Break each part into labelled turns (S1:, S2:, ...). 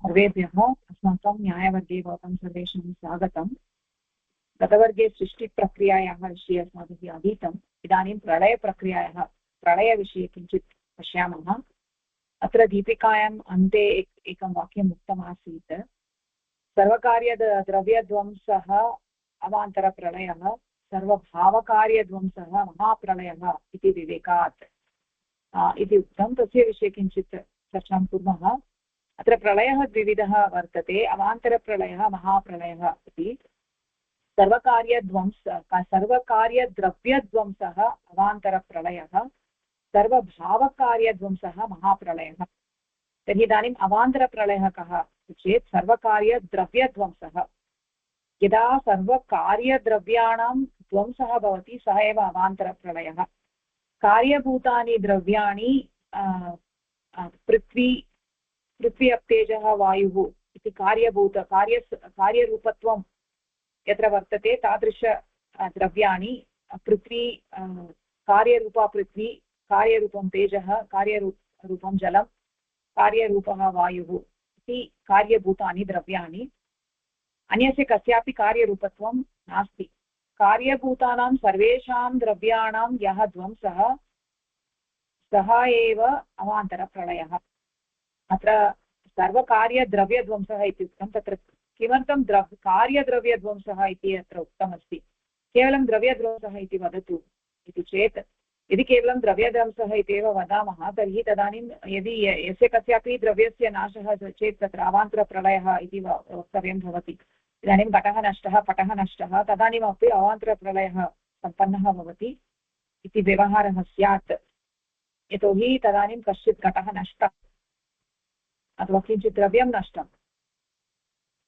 S1: सर्वेभ्यः अस्माकं न्यायवर्गे भवतां सर्वेषां स्वागतम्। गतवर्गे सृष्टिप्रक्रियायाः विषये अस्माभिः अधीतम्। इदानीं प्रलयप्रक्रियायाः प्रलयविषये किञ्चित् पश्यामः। अत्र दीपिकायाम् अन्ते एकं वाक्यम् उक्तमासीत्। सर्वकार्यद्रव्यध्वंसः अवान्तरप्रलयः, सर्वभावकार्यध्वंसः महाप्रलयः इति विवेकात् इति उक्तं। तस्य विषये किञ्चित् चर्चां कुर्मः। अत्र प्रलयः द्विविधः वर्तते, अवान्तरप्रलयः महाप्रलयः इति। सर्वकार्यद्रव्यध्वंसः अवान्तरप्रलयः, सर्वभावकार्यध्वंसः महाप्रलयः। तर्हि इदानीम् अवान्तरप्रलयः कः चेत् सर्वकार्यद्रव्यध्वंसः। यदा सर्वकार्यद्रव्याणां ध्वंसः भवति सः एव अवान्तरप्रलयः। कार्यभूतानि द्रव्याणि पृथ्वी अप्तेजः वायुः इति कार्यरूपत्वं यत्र वर्तते तादृश द्रव्याणि पृथ्वी, कार्यरूपा पृथ्वी, कार्यरूपं तेजः, कार्यरूपं जलं, कार्यरूपः वायुः इति कार्यभूतानि द्रव्याणि। अन्यस्य कस्यापि कार्यरूपत्वं नास्ति। कार्यभूतानां सर्वेषां द्रव्याणां यः ध्वंसः सः एव अवान्तरप्रलयः। अत्र सर्वकार्यद्रव्यध्वंसः इति उक्तं। तत्र किमर्थं कार्यद्रव्यध्वंसः इति अत्र उक्तमस्ति? केवलं द्रव्यध्वंसः इति वदतु इति चेत्, यदि केवलं द्रव्यध्वंसः इत्येव वदामः तर्हि तदानीं यदि यस्य कस्यापि द्रव्यस्य नाशः चेत् तत्र अवान्तरप्रलयः इति वक्तव्यं भवति। इदानीं घटः नष्टः, पटः नष्टः, तदानीमपि अवान्तरप्रलयः सम्पन्नः भवति इति व्यवहारः स्यात्। यतोहि तदानीं कश्चित् घटः नष्टः अथवा किञ्चित् द्रव्यं नष्टं,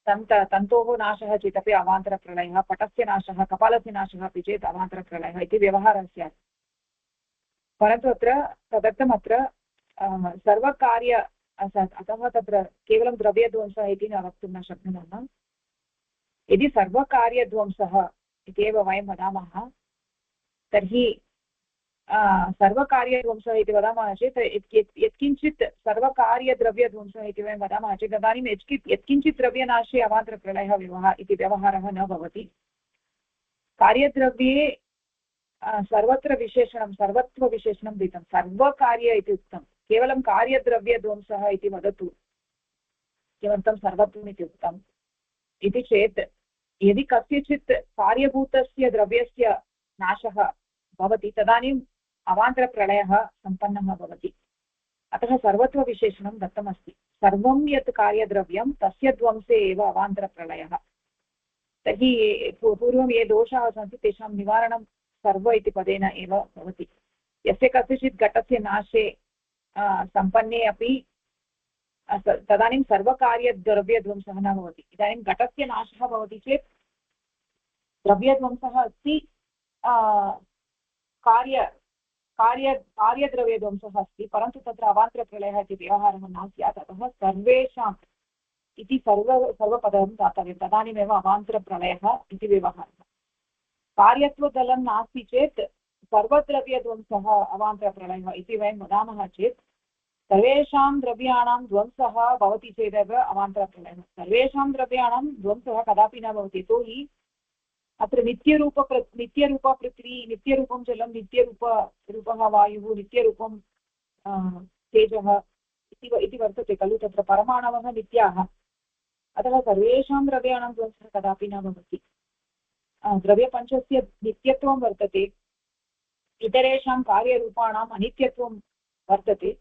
S1: तन्तोः नाशः चेदपि अवान्तरप्रलयः, पटस्य नाशः, कपालस्य नाशः अपि चेत् अवान्तरप्रलयः इति व्यवहारः स्यात्। परन्तु अत्र तदर्थम् अत्र सर्वकार्य, अतः तत्र केवलं द्रव्यध्वंसः इति न वक्तुं न शक्नुमः। यदि सर्वकार्यध्वंसः इत्येव वयं वदामः तर्हि सर्वकार्यध्वंसः इति वदामः चेत् यत्किञ्चित् सर्वकार्यद्रव्यध्वंसः इति वयं वदामः चेत् तदानीं यत्किञ्चित् द्रव्यनाशे अवान्तरप्रलयः इति व्यवहारः न भवति। कार्यद्रव्ये सर्वत्र विशेषणं, सर्वत्वविशेषणं दीतं। सर्वकार्य इति उक्तं, केवलं कार्यद्रव्यध्वंसः इति वदतु। किमर्थं सर्वत्वम् इति उक्तम् इति चेत्, यदि कस्यचित् कार्यभूतस्य द्रव्यस्य नाशः भवति तदानीम् अवान्तरप्रलयः सम्पन्नः भवति। अतः सर्वत्वविशेषणं दत्तमस्ति। सर्वं यत् कार्यद्रव्यं तस्य ध्वंसे एव अवान्तरप्रलयः। तर्हि पूर्वं ये दोषाः सन्ति तेषां निवारणं सर्व इति पदेन एव भवति। यस्य कस्यचित् घटस्य नाशे सम्पन्ने अपि तदानीं सर्वकार्यद्रव्यध्वंसः न भवति। इदानीं घटस्य नाशः भवति चेत् द्रव्यध्वंसः अस्ति, कार्यद्रव्यध्वंसः अस्ति, परन्तु तत्र अवान्तरप्रलयः इति व्यवहारः न स्यात्। अतः सर्वेषाम् इति सर्वपदं दातव्यं, तदानीमेव अवान्तरप्रलयः इति व्यवहारः। कार्यत्वदलं नास्ति चेत् सर्वद्रव्यध्वंसः अवान्तरप्रलयः इति वयं वदामः चेत् सर्वेषां द्रव्याणां ध्वंसः भवति चेदेव अवान्तरप्रलयः। सर्वेषां द्रव्याणां ध्वंसः कदापि न भवति। यतोहि अत्र नित्यरूपा पृथ्वी, नित्यरूपं जलं, नित्यरूपः वायुः, नित्यरूपं तेजः इति वर्तते खलु। तत्र परमाणवः नित्याः। अतः सर्वेषां द्रव्याणां ध्वंसः कदापि न भवति। द्रव्यपञ्चस्य नित्यत्वं वर्तते, इतरेषां कार्यरूपाणाम् अनित्यत्वं वर्तते।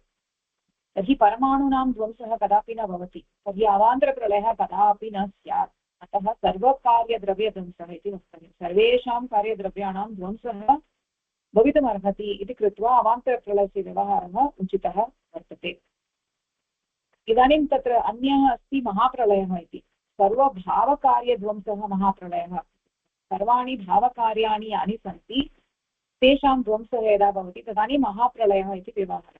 S1: तर्हि परमाणूनां ध्वंसः कदापि न भवति। तर्हि अवान्तरप्रलयः कदापि न स्यात्। अतः सर्वकार्यद्रव्यध्वंसः इति वक्तव्यं। सर्वेषां कार्यद्रव्याणां ध्वंसः भवितुमर्हति इति कृत्वा अवान्तरप्रलयस्य व्यवहारः उचितः वर्तते। इदानीं तत्र अन्यः अस्ति महाप्रलयः इति। सर्वभावकार्यध्वंसः महाप्रलयः। सर्वाणि भावकार्याणि यानि सन्ति तेषां ध्वंसः यदा भवति तदानीं महाप्रलयः इति व्यवहारः।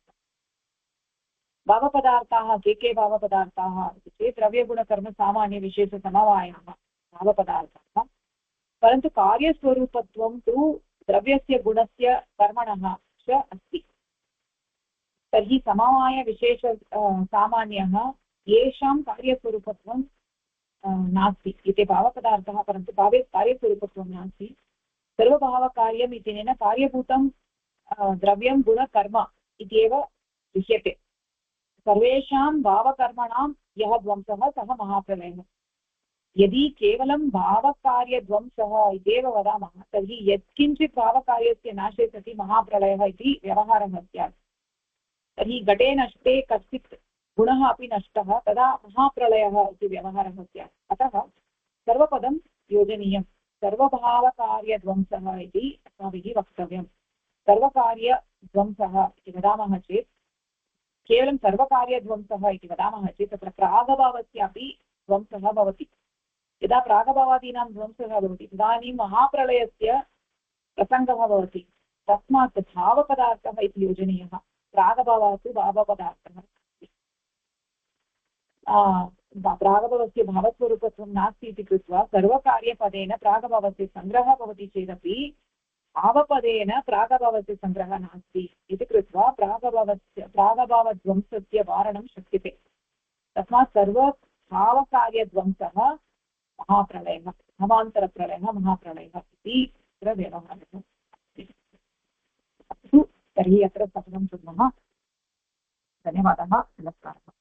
S1: भावपदार्थाः के भावपदार्थाः इति चेत् द्रव्यगुणकर्मसामान्यविशेषसमवायाः भावपदार्थाः। परन्तु कार्यस्वरूपत्वं तु द्रव्यस्य गुणस्य कर्मणः च अस्ति। तर्हि समवायविशेष सामान्यः येषां कार्यस्वरूपत्वं नास्ति इति भावपदार्थः, परन्तु भावे कार्यस्वरूपत्वं नास्ति। सर्वभावकार्यम् इत्यनेन कार्यभूतं द्रव्यं गुणकर्म इत्येव गृह्यते। सर्वेषां भावकर्मणां यः ध्वंसः सः महाप्रलयः। यदि केवलं भावकार्यध्वंसः इत्येव वदामः तर्हि यत्किञ्चित् भावकार्यस्य नाशे सति महाप्रलयः इति व्यवहारः स्यात्। तर्हि घटे नष्टे कश्चित् गुणः अपि नष्टः तदा महाप्रलयः इति व्यवहारः स्यात्। अतः सर्वपदं योजनीयं। सर्वभावकार्यध्वंसः इति अस्माभिः वक्तव्यं। सर्वकार्यध्वंसः इति वदामः चेत् केवलं सर्वकार्यध्वंसः इति वदामः चेत् तत्र प्रागभावस्यापि ध्वंसः भवति। यदा प्रागभावादीनां ध्वंसः भवति तदानीं महाप्रलयस्य प्रसङ्गः भवति। तस्मात् भावपदार्थः इति योजनीयः। प्रागभावात् भावपदार्थः। प्रागभावस्य भावस्वरूपत्वं नास्ति इति कृत्वा सर्वकार्यपदेन प्रागभावस्य सङ्ग्रहः भवति चेदपि भावपदेन प्रागभावस्य सङ्ग्रहः नास्ति इति कृत्वा प्रागभावध्वंसस्य वारणं शक्यते। तस्मात् सर्वभावकार्यध्वंसः महाप्रलयः, भावान्तरप्रलयः महाप्रलयः इति तत्र व्यवहारः। अस्तु, तर्हि अत्र स्थगनं कुर्मः। धन्यवादः, नमस्कारः।